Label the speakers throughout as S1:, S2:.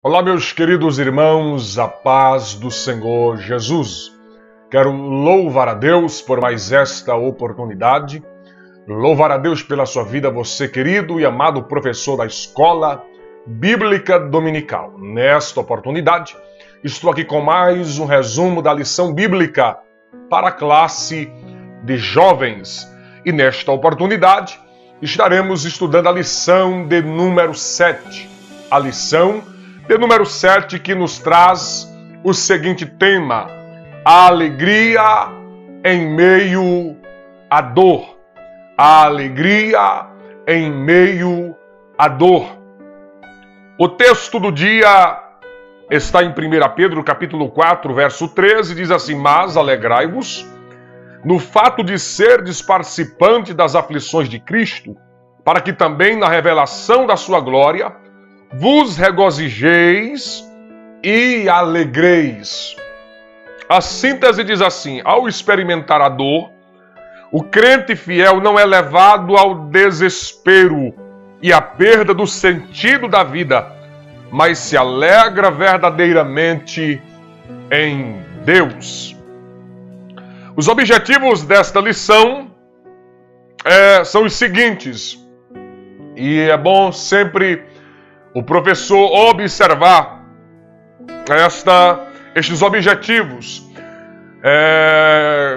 S1: Olá, meus queridos irmãos, a paz do Senhor Jesus. Quero louvar a Deus por mais esta oportunidade, louvar a Deus pela sua vida, você querido e amado professor da Escola Bíblica Dominical. Nesta oportunidade, estou aqui com mais um resumo da lição bíblica para a classe de jovens. E nesta oportunidade, estaremos estudando a lição de número 7. A lição de número 7 que nos traz o seguinte tema: a alegria em meio à dor. A alegria em meio à dor. O texto do dia está em 1 Pedro, capítulo 4, verso 13, diz assim: mas alegrai-vos no fato de serdes participante das aflições de Cristo, para que também na revelação da sua glória vos regozijeis e alegreis. A síntese diz assim: ao experimentar a dor, o crente fiel não é levado ao desespero e à perda do sentido da vida, mas se alegra verdadeiramente em Deus. Os objetivos desta lição são os seguintes, e é bom sempre o professor observar estes objetivos.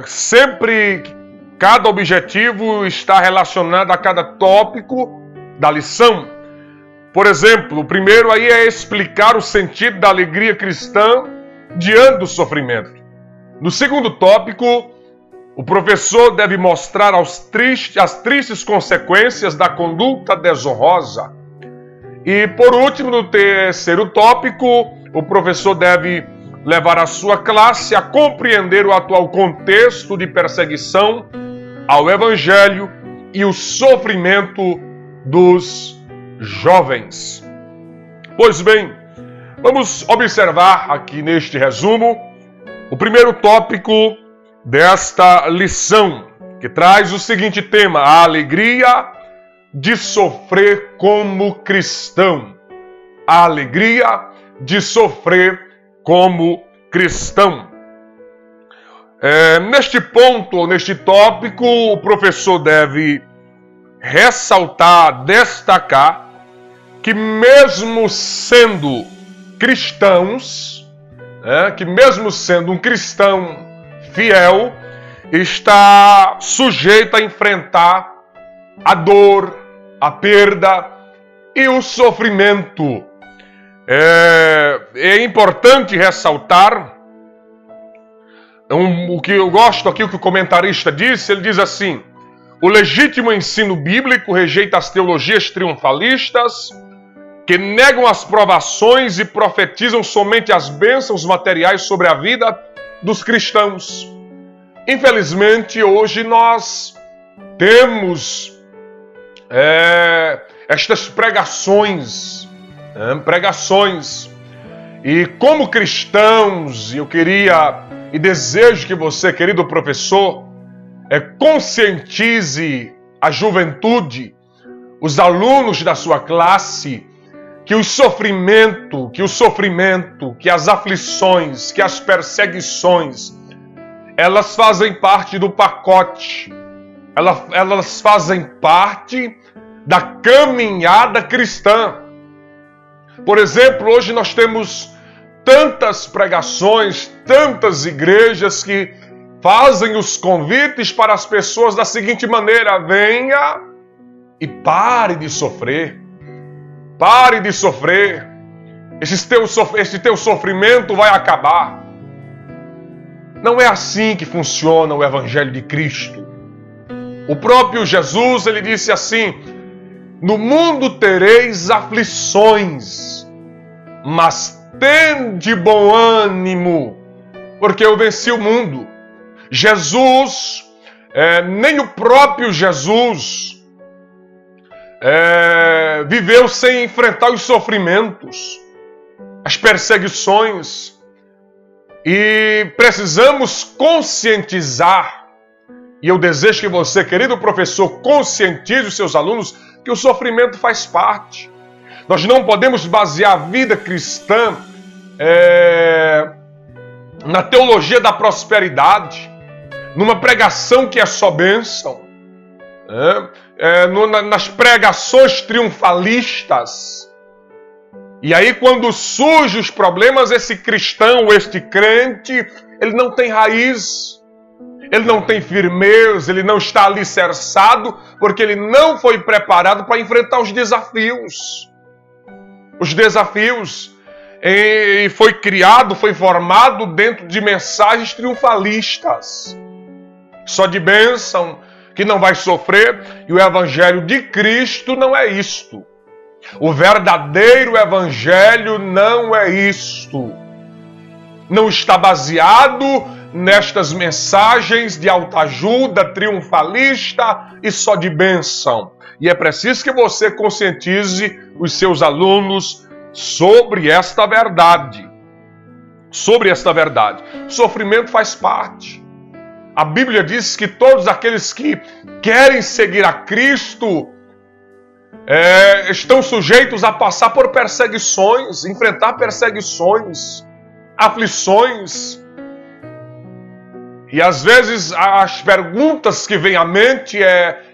S1: Sempre cada objetivo está relacionado a cada tópico da lição. Por exemplo, o primeiro aí é explicar o sentido da alegria cristã diante do sofrimento. No segundo tópico, o professor deve mostrar as tristes consequências da conduta desonrosa. E por último, no terceiro tópico, o professor deve levar a sua classe a compreender o atual contexto de perseguição ao Evangelho e o sofrimento dos jovens. Pois bem, vamos observar aqui neste resumo o primeiro tópico desta lição, que traz o seguinte tema: a alegria de sofrer como cristão. A alegria de sofrer como cristão. Neste ponto, neste tópico, o professor deve ressaltar, destacar que mesmo sendo cristãos, que mesmo sendo um cristão fiel, está sujeito a enfrentar a dor, a perda e o sofrimento. É importante ressaltar o que eu gosto aqui, o que o comentarista disse. Ele diz assim: o legítimo ensino bíblico rejeita as teologias triunfalistas que negam as provações e profetizam somente as bênçãos materiais sobre a vida dos cristãos. Infelizmente, hoje nós temos estas pregações, e como cristãos, eu queria e desejo que você, querido professor, conscientize a juventude, os alunos da sua classe, que o sofrimento, que as aflições, que as perseguições, elas fazem parte do pacote, elas fazem parte da caminhada cristã. Por exemplo, hoje nós temos tantas pregações, tantas igrejas que fazem os convites para as pessoas da seguinte maneira: venha e pare de sofrer. Pare de sofrer. Esse teu sofrimento vai acabar. Não é assim que funciona o Evangelho de Cristo. O próprio Jesus, ele disse assim: no mundo tereis aflições, mas tende bom ânimo, porque eu venci o mundo. Jesus, nem o próprio Jesus viveu sem enfrentar os sofrimentos, as perseguições. E precisamos conscientizar, e eu desejo que você, querido professor, conscientize os seus alunos que o sofrimento faz parte. Nós não podemos basear a vida cristã na teologia da prosperidade, numa pregação que é só bênção, nas pregações triunfalistas. E aí, quando surgem os problemas, esse cristão, este crente, ele não tem raiz, ele não tem firmeza, ele não está alicerçado, porque ele não foi preparado para enfrentar os desafios. Os desafios. E foi criado, foi formado dentro de mensagens triunfalistas. Só de bênção, que não vai sofrer. E o Evangelho de Cristo não é isto. O verdadeiro Evangelho não é isto. Não está baseado nestas mensagens de autoajuda, triunfalista e só de bênção. E é preciso que você conscientize os seus alunos sobre esta verdade. Sobre esta verdade. O sofrimento faz parte. A Bíblia diz que todos aqueles que querem seguir a Cristo estão sujeitos a passar por perseguições, enfrentar perseguições, aflições. E às vezes as perguntas que vêm à mente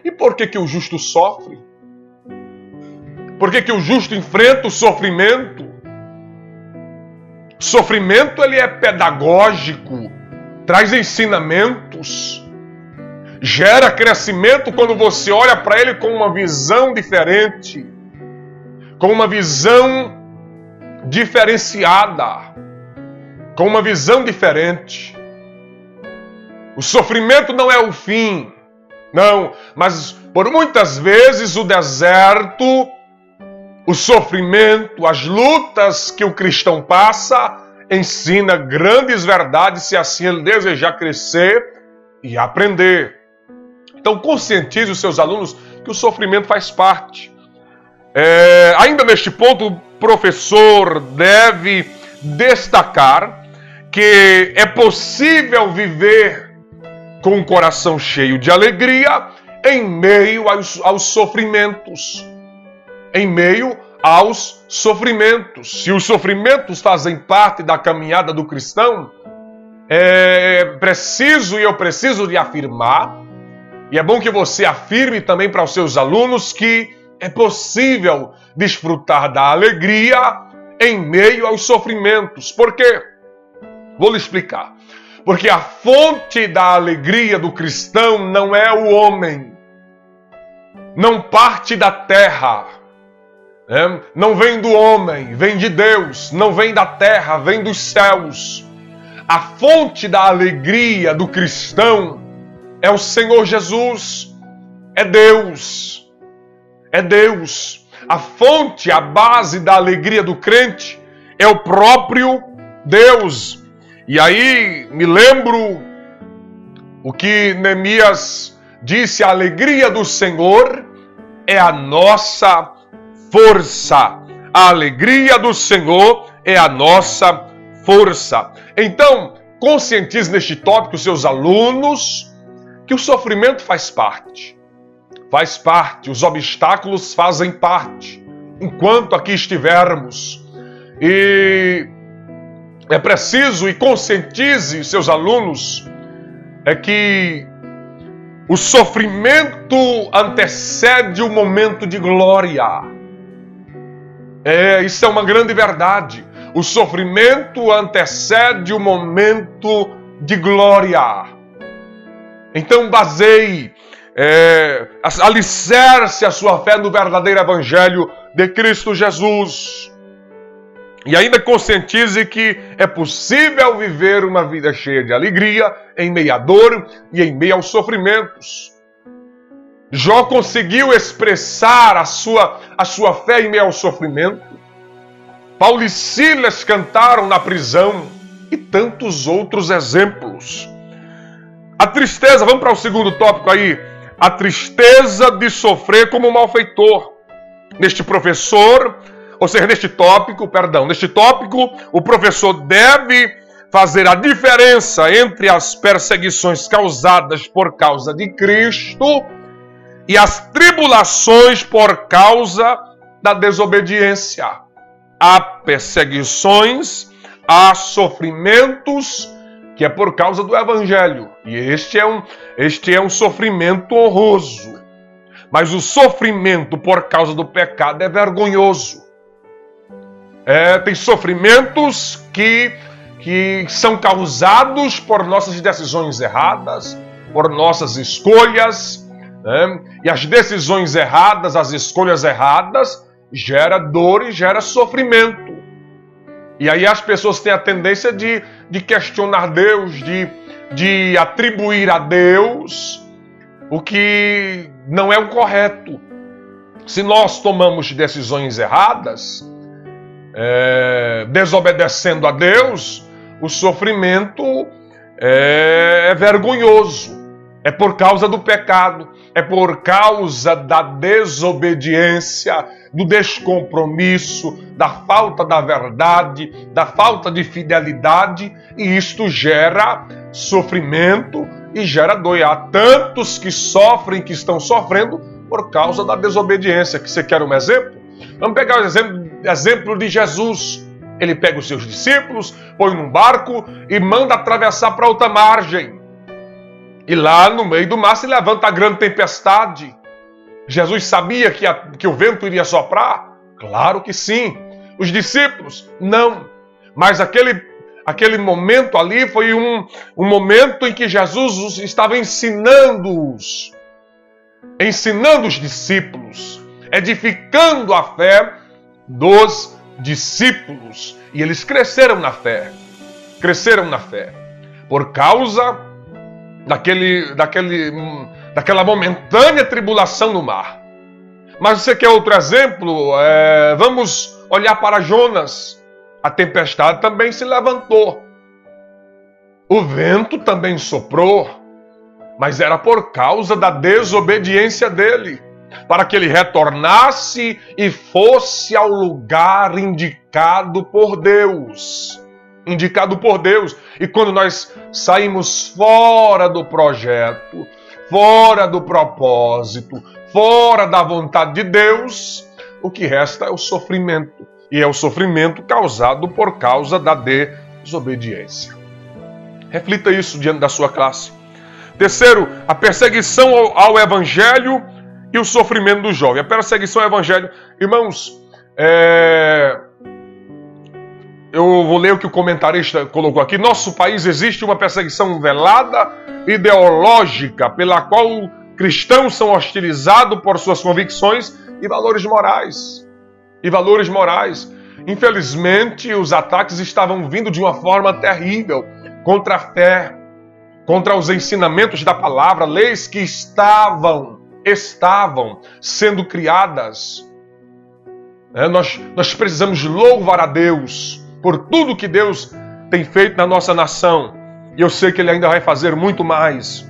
S1: e por que o justo sofre? Por que o justo enfrenta o sofrimento? O sofrimento ele é pedagógico, traz ensinamentos, gera crescimento quando você olha para ele com uma visão diferente, com uma visão diferenciada, com uma visão diferente. O sofrimento não é o fim, não, mas por muitas vezes o deserto, o sofrimento, as lutas que o cristão passa, ensina grandes verdades se assim ele desejar crescer e aprender. Então conscientize os seus alunos que o sofrimento faz parte. Ainda neste ponto, o professor deve destacar que é possível viver com um coração cheio de alegria em meio aos sofrimentos. Em meio aos sofrimentos. Se os sofrimentos fazem parte da caminhada do cristão, eu preciso de afirmar, e é bom que você afirme também para os seus alunos que é possível desfrutar da alegria em meio aos sofrimentos. Por quê? Vou lhe explicar. Porque a fonte da alegria do cristão não é o homem, não parte da terra, não vem do homem, vem de Deus, não vem da terra, vem dos céus. A fonte da alegria do cristão é o Senhor Jesus, é Deus, é Deus. A fonte, a base da alegria do crente é o próprio Deus. E aí me lembro o que Neemias disse: a alegria do Senhor é a nossa força. A alegria do Senhor é a nossa força. Então, conscientize neste tópico os seus alunos que o sofrimento faz parte. Faz parte, os obstáculos fazem parte, enquanto aqui estivermos. E é preciso, e conscientize seus alunos, que o sofrimento antecede o momento de glória. Isso é uma grande verdade. O sofrimento antecede o momento de glória. Então baseie, alicerce a sua fé no verdadeiro Evangelho de Cristo Jesus. E ainda conscientize que é possível viver uma vida cheia de alegria em meio à dor e em meio aos sofrimentos. Jó conseguiu expressar a sua fé em meio ao sofrimento. Paulo e Silas cantaram na prisão e tantos outros exemplos. A tristeza, vamos para o segundo tópico aí. A tristeza de sofrer como malfeitor. Neste tópico, o professor deve fazer a diferença entre as perseguições causadas por causa de Cristo e as tribulações por causa da desobediência. Há perseguições, há sofrimentos, que é por causa do Evangelho. E este é um sofrimento honroso. Mas o sofrimento por causa do pecado é vergonhoso. Tem sofrimentos que são causados por nossas decisões erradas, por nossas escolhas, né? E as decisões erradas, as escolhas erradas, gera dor e gera sofrimento. E aí as pessoas têm a tendência de questionar Deus, de atribuir a Deus o que não é o correto. Se nós tomamos decisões erradas, desobedecendo a Deus, o sofrimento é vergonhoso. É por causa do pecado, é por causa da desobediência, do descompromisso, da falta da verdade, da falta de fidelidade, e isto gera sofrimento e gera dor. Há tantos que sofrem, que estão sofrendo por causa da desobediência. Que você quer um exemplo? Vamos pegar o exemplo de Jesus. Ele pega os seus discípulos, põe num barco e manda atravessar para outra margem. E lá no meio do mar se levanta a grande tempestade. Jesus sabia que o vento iria soprar? Claro que sim. Os discípulos? Não. Mas aquele momento ali foi um momento em que Jesus estava ensinando os discípulos, edificando a fé dos discípulos. E eles cresceram na fé. Cresceram na fé. Por causa daquela momentânea tribulação no mar. Mas você quer outro exemplo? Vamos olhar para Jonas. A tempestade também se levantou. O vento também soprou. Mas era por causa da desobediência dele. Para que ele retornasse e fosse ao lugar indicado por Deus. Indicado por Deus. E quando nós saímos fora do projeto, fora do propósito, fora da vontade de Deus, o que resta é o sofrimento. E é o sofrimento causado por causa da desobediência. Reflita isso diante da sua classe. Terceiro, a perseguição ao Evangelho e o sofrimento do jovem. A perseguição ao Evangelho. Irmãos, eu vou ler o que o comentarista colocou aqui. Nosso país existe uma perseguição velada, ideológica, pela qual cristãos são hostilizados por suas convicções e valores morais. Infelizmente, os ataques estavam vindo de uma forma terrível contra a fé, contra os ensinamentos da palavra, leis que estavam sendo criadas. Nós precisamos louvar a Deus por tudo que Deus tem feito na nossa nação. E eu sei que Ele ainda vai fazer muito mais.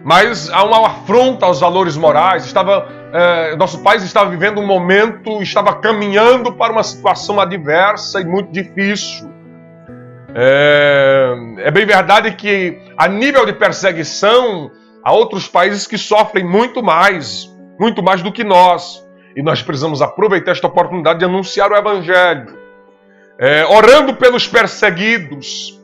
S1: Mas há uma afronta aos valores morais. Nosso país estava vivendo um momento, estava caminhando para uma situação adversa e muito difícil. É bem verdade que a nível de perseguição, há outros países que sofrem muito mais do que nós. E nós precisamos aproveitar esta oportunidade de anunciar o Evangelho. Orando pelos perseguidos.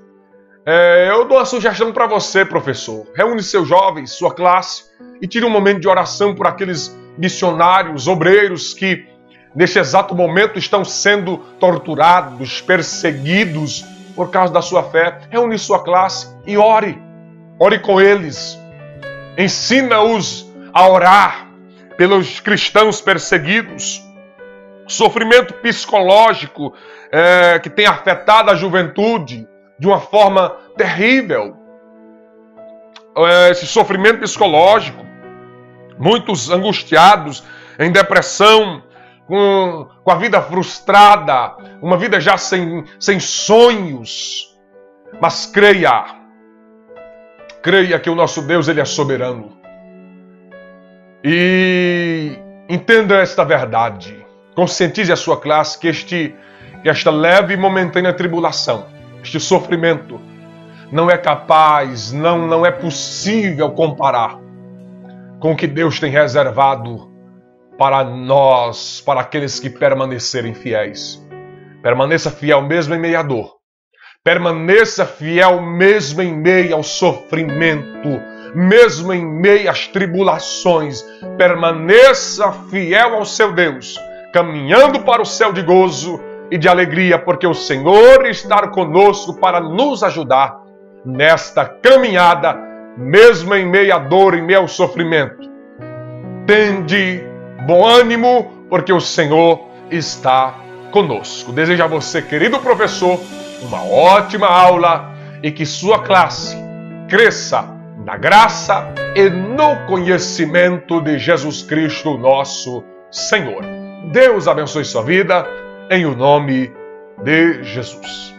S1: Eu dou uma sugestão para você, professor. Reúne seus jovens, sua classe, e tire um momento de oração por aqueles missionários, obreiros que, neste exato momento, estão sendo torturados, perseguidos por causa da sua fé. Reúne sua classe e ore. Ore com eles. Ensina-os a orar pelos cristãos perseguidos. Sofrimento psicológico que tem afetado a juventude de uma forma terrível. Esse sofrimento psicológico, muitos angustiados, em depressão, com a vida frustrada, uma vida já sem sonhos. Mas creia que o nosso Deus, Ele é soberano. E entenda esta verdade. Conscientize a sua classe que esta leve e momentânea tribulação, este sofrimento, não é capaz, não é possível comparar com o que Deus tem reservado para nós, para aqueles que permanecerem fiéis. Permaneça fiel mesmo em meio à dor. Permaneça fiel mesmo em meio ao sofrimento, mesmo em meio às tribulações. Permaneça fiel ao seu Deus, caminhando para o céu de gozo e de alegria, porque o Senhor está conosco para nos ajudar nesta caminhada, mesmo em meio à dor, em meio ao sofrimento. Tende bom ânimo, porque o Senhor está conosco. Desejo a você, querido professor, uma ótima aula e que sua classe cresça na graça e no conhecimento de Jesus Cristo, nosso Senhor. Deus abençoe sua vida, em o nome de Jesus.